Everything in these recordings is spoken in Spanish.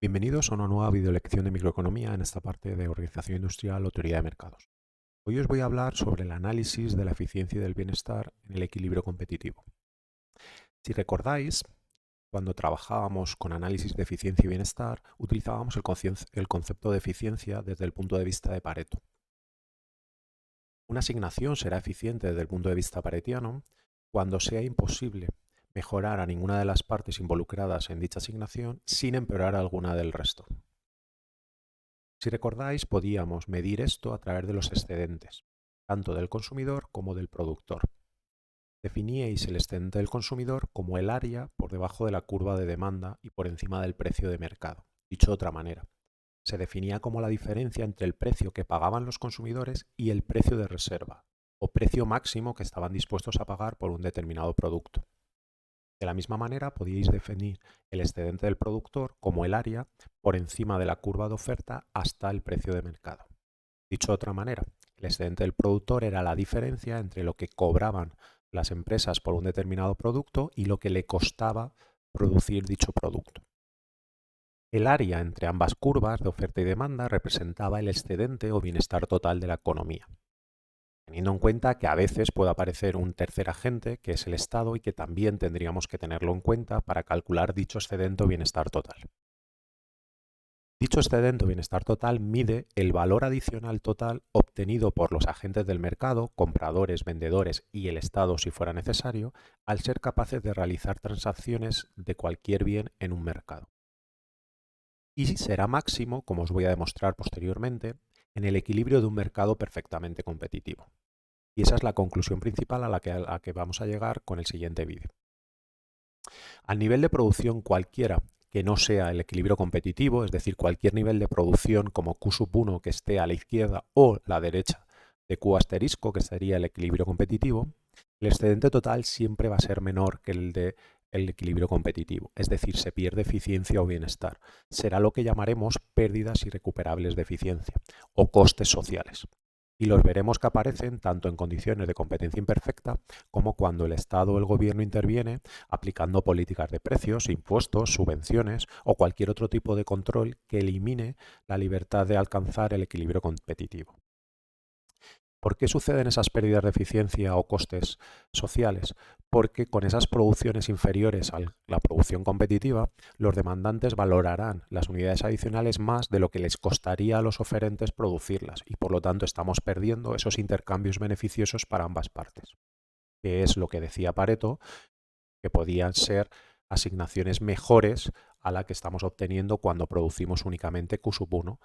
Bienvenidos a una nueva videolección de microeconomía en esta parte de organización industrial o teoría de mercados. Hoy os voy a hablar sobre el análisis de la eficiencia y del bienestar en el equilibrio competitivo. Si recordáis, cuando trabajábamos con análisis de eficiencia y bienestar, utilizábamos el concepto de eficiencia desde el punto de vista de Pareto. Una asignación será eficiente desde el punto de vista paretiano cuando sea imposible mejorar a ninguna de las partes involucradas en dicha asignación sin empeorar alguna del resto. Si recordáis, podíamos medir esto a través de los excedentes, tanto del consumidor como del productor. Definíais el excedente del consumidor como el área por debajo de la curva de demanda y por encima del precio de mercado. Dicho de otra manera, se definía como la diferencia entre el precio que pagaban los consumidores y el precio de reserva, o precio máximo que estaban dispuestos a pagar por un determinado producto. De la misma manera, podíais definir el excedente del productor como el área por encima de la curva de oferta hasta el precio de mercado. Dicho de otra manera, el excedente del productor era la diferencia entre lo que cobraban las empresas por un determinado producto y lo que le costaba producir dicho producto. El área entre ambas curvas de oferta y demanda representaba el excedente o bienestar total de la economía, teniendo en cuenta que a veces puede aparecer un tercer agente, que es el Estado, y que también tendríamos que tenerlo en cuenta para calcular dicho excedente o bienestar total. Dicho excedente o bienestar total mide el valor adicional total obtenido por los agentes del mercado, compradores, vendedores y el Estado si fuera necesario, al ser capaces de realizar transacciones de cualquier bien en un mercado. Y será máximo, como os voy a demostrar posteriormente, en el equilibrio de un mercado perfectamente competitivo. Y esa es la conclusión principal a la que vamos a llegar con el siguiente vídeo. Al nivel de producción cualquiera que no sea el equilibrio competitivo, es decir, cualquier nivel de producción como Q sub 1 que esté a la izquierda o la derecha de Q asterisco, que sería el equilibrio competitivo, el excedente total siempre va a ser menor que el de el equilibrio competitivo, es decir, se pierde eficiencia o bienestar. Será lo que llamaremos pérdidas irrecuperables de eficiencia o costes sociales. Y los veremos que aparecen tanto en condiciones de competencia imperfecta como cuando el Estado o el gobierno interviene aplicando políticas de precios, impuestos, subvenciones o cualquier otro tipo de control que elimine la libertad de alcanzar el equilibrio competitivo. ¿Por qué suceden esas pérdidas de eficiencia o costes sociales? Porque con esas producciones inferiores a la producción competitiva, los demandantes valorarán las unidades adicionales más de lo que les costaría a los oferentes producirlas y por lo tanto estamos perdiendo esos intercambios beneficiosos para ambas partes, que es lo que decía Pareto, que podían ser asignaciones mejores a la que estamos obteniendo cuando producimos únicamente Q sub 1.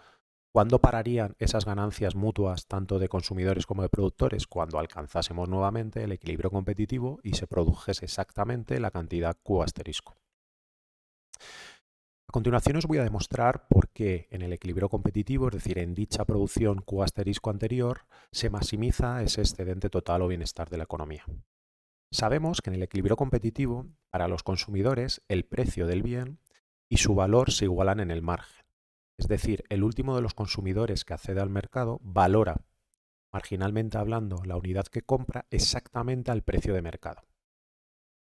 ¿Cuándo pararían esas ganancias mutuas tanto de consumidores como de productores? Cuando alcanzásemos nuevamente el equilibrio competitivo y se produjese exactamente la cantidad Q asterisco. A continuación os voy a demostrar por qué en el equilibrio competitivo, es decir, en dicha producción Q asterisco anterior, se maximiza ese excedente total o bienestar de la economía. Sabemos que en el equilibrio competitivo, para los consumidores, el precio del bien y su valor se igualan en el margen. Es decir, el último de los consumidores que accede al mercado valora, marginalmente hablando, la unidad que compra exactamente al precio de mercado.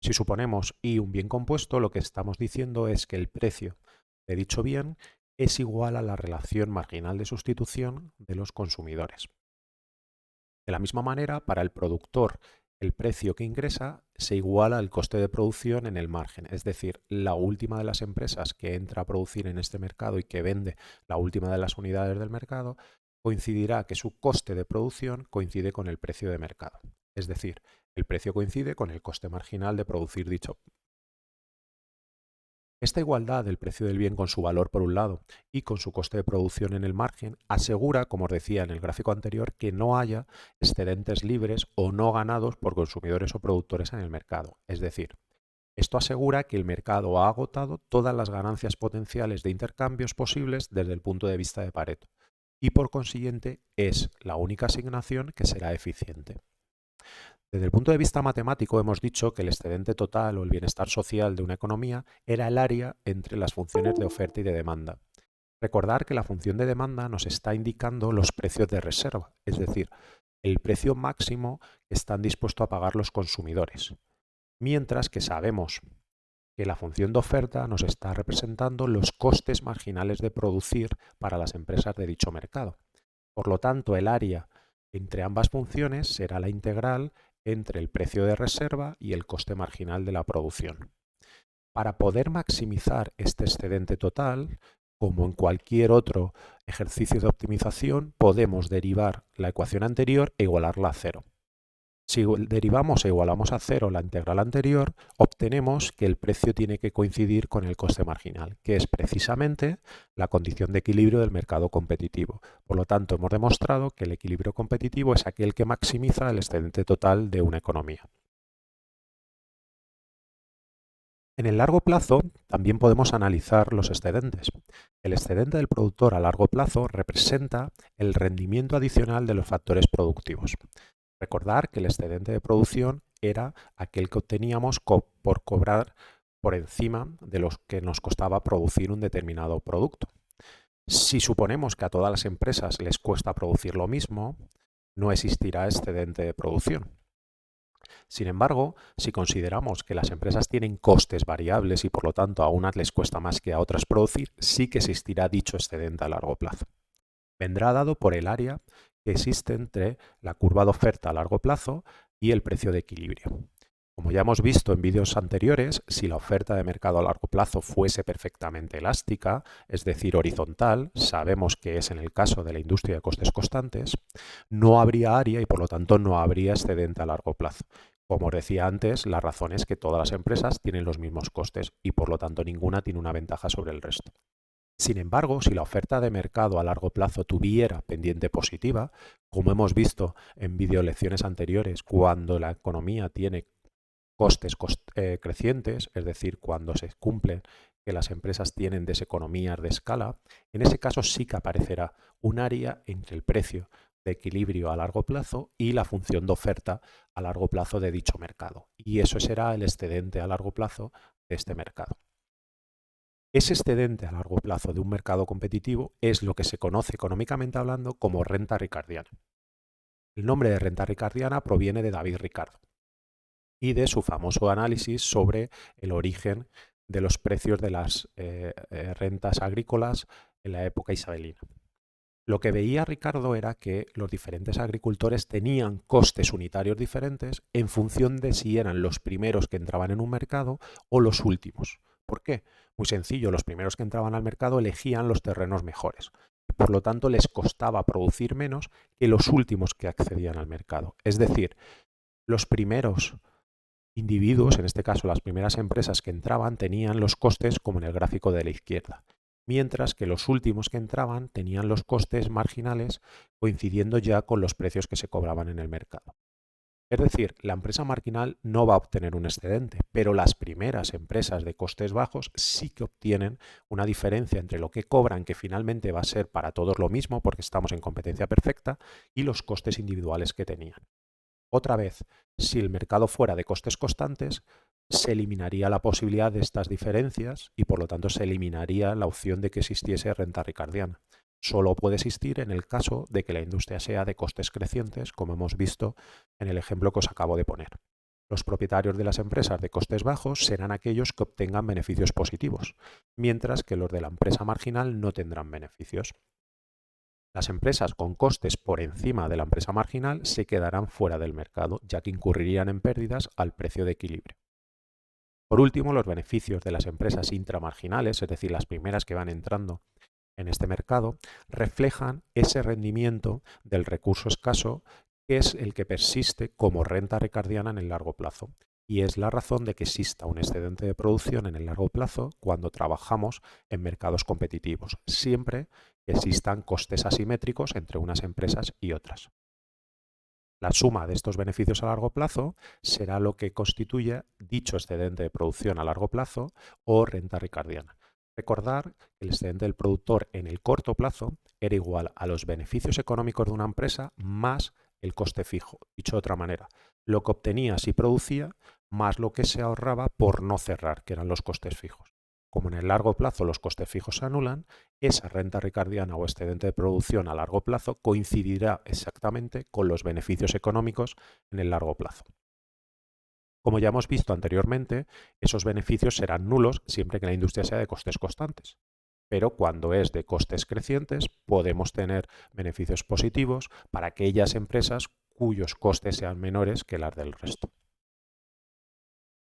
Si suponemos Y un bien compuesto, lo que estamos diciendo es que el precio de dicho bien es igual a la relación marginal de sustitución de los consumidores. De la misma manera, para el productor, el precio que ingresa se iguala al coste de producción en el margen, es decir, la última de las empresas que entra a producir en este mercado y que vende la última de las unidades del mercado, coincidirá que su coste de producción coincide con el precio de mercado. Es decir, el precio coincide con el coste marginal de producir dicho. Esta igualdad del precio del bien con su valor por un lado y con su coste de producción en el margen asegura, como os decía en el gráfico anterior, que no haya excedentes libres o no ganados por consumidores o productores en el mercado. Es decir, esto asegura que el mercado ha agotado todas las ganancias potenciales de intercambios posibles desde el punto de vista de Pareto y por consiguiente es la única asignación que será eficiente. Desde el punto de vista matemático hemos dicho que el excedente total o el bienestar social de una economía era el área entre las funciones de oferta y de demanda. Recordar que la función de demanda nos está indicando los precios de reserva, es decir, el precio máximo que están dispuestos a pagar los consumidores. Mientras que sabemos que la función de oferta nos está representando los costes marginales de producir para las empresas de dicho mercado. Por lo tanto, el área entre ambas funciones será la integral entre el precio de reserva y el coste marginal de la producción. Para poder maximizar este excedente total, como en cualquier otro ejercicio de optimización, podemos derivar la ecuación anterior e igualarla a cero. Si derivamos e igualamos a cero la integral anterior, obtenemos que el precio tiene que coincidir con el coste marginal, que es precisamente la condición de equilibrio del mercado competitivo. Por lo tanto, hemos demostrado que el equilibrio competitivo es aquel que maximiza el excedente total de una economía. En el largo plazo también podemos analizar los excedentes. El excedente del productor a largo plazo representa el rendimiento adicional de los factores productivos. Recordar que el excedente de producción era aquel que obteníamos por cobrar por encima de los que nos costaba producir un determinado producto. Si suponemos que a todas las empresas les cuesta producir lo mismo, no existirá excedente de producción. Sin embargo, si consideramos que las empresas tienen costes variables y por lo tanto a unas les cuesta más que a otras producir, sí que existirá dicho excedente a largo plazo. Vendrá dado por el área que existe entre la curva de oferta a largo plazo y el precio de equilibrio. Como ya hemos visto en vídeos anteriores, si la oferta de mercado a largo plazo fuese perfectamente elástica, es decir, horizontal, sabemos que es en el caso de la industria de costes constantes, no habría área y por lo tanto no habría excedente a largo plazo. Como os decía antes, la razón es que todas las empresas tienen los mismos costes y por lo tanto ninguna tiene una ventaja sobre el resto. Sin embargo, si la oferta de mercado a largo plazo tuviera pendiente positiva, como hemos visto en videolecciones anteriores, cuando la economía tiene costes crecientes, es decir, cuando se cumple que las empresas tienen deseconomías de escala, en ese caso sí que aparecerá un área entre el precio de equilibrio a largo plazo y la función de oferta a largo plazo de dicho mercado. Y eso será el excedente a largo plazo de este mercado. Ese excedente a largo plazo de un mercado competitivo es lo que se conoce económicamente hablando como renta ricardiana. El nombre de renta ricardiana proviene de David Ricardo y de su famoso análisis sobre el origen de los precios de las rentas agrícolas en la época isabelina. Lo que veía Ricardo era que los diferentes agricultores tenían costes unitarios diferentes en función de si eran los primeros que entraban en un mercado o los últimos. ¿Por qué? Muy sencillo, los primeros que entraban al mercado elegían los terrenos mejores. Por lo tanto, les costaba producir menos que los últimos que accedían al mercado. Es decir, los primeros individuos, en este caso las primeras empresas que entraban, tenían los costes como en el gráfico de la izquierda, mientras que los últimos que entraban tenían los costes marginales coincidiendo ya con los precios que se cobraban en el mercado. Es decir, la empresa marginal no va a obtener un excedente, pero las primeras empresas de costes bajos sí que obtienen una diferencia entre lo que cobran, que finalmente va a ser para todos lo mismo porque estamos en competencia perfecta, y los costes individuales que tenían. Otra vez, si el mercado fuera de costes constantes, se eliminaría la posibilidad de estas diferencias y por lo tanto se eliminaría la opción de que existiese renta ricardiana. Solo puede existir en el caso de que la industria sea de costes crecientes, como hemos visto en el ejemplo que os acabo de poner. Los propietarios de las empresas de costes bajos serán aquellos que obtengan beneficios positivos, mientras que los de la empresa marginal no tendrán beneficios. Las empresas con costes por encima de la empresa marginal se quedarán fuera del mercado, ya que incurrirían en pérdidas al precio de equilibrio. Por último, los beneficios de las empresas intramarginales, es decir, las primeras que van entrando en este mercado, reflejan ese rendimiento del recurso escaso que es el que persiste como renta ricardiana en el largo plazo. Y es la razón de que exista un excedente de producción en el largo plazo cuando trabajamos en mercados competitivos, siempre que existan costes asimétricos entre unas empresas y otras. La suma de estos beneficios a largo plazo será lo que constituye dicho excedente de producción a largo plazo o renta ricardiana. Recordar que el excedente del productor en el corto plazo era igual a los beneficios económicos de una empresa más el coste fijo. Dicho de otra manera, lo que obtenía si producía más lo que se ahorraba por no cerrar, que eran los costes fijos. Como en el largo plazo los costes fijos se anulan, esa renta ricardiana o excedente de producción a largo plazo coincidirá exactamente con los beneficios económicos en el largo plazo. Como ya hemos visto anteriormente, esos beneficios serán nulos siempre que la industria sea de costes constantes. Pero cuando es de costes crecientes, podemos tener beneficios positivos para aquellas empresas cuyos costes sean menores que las del resto.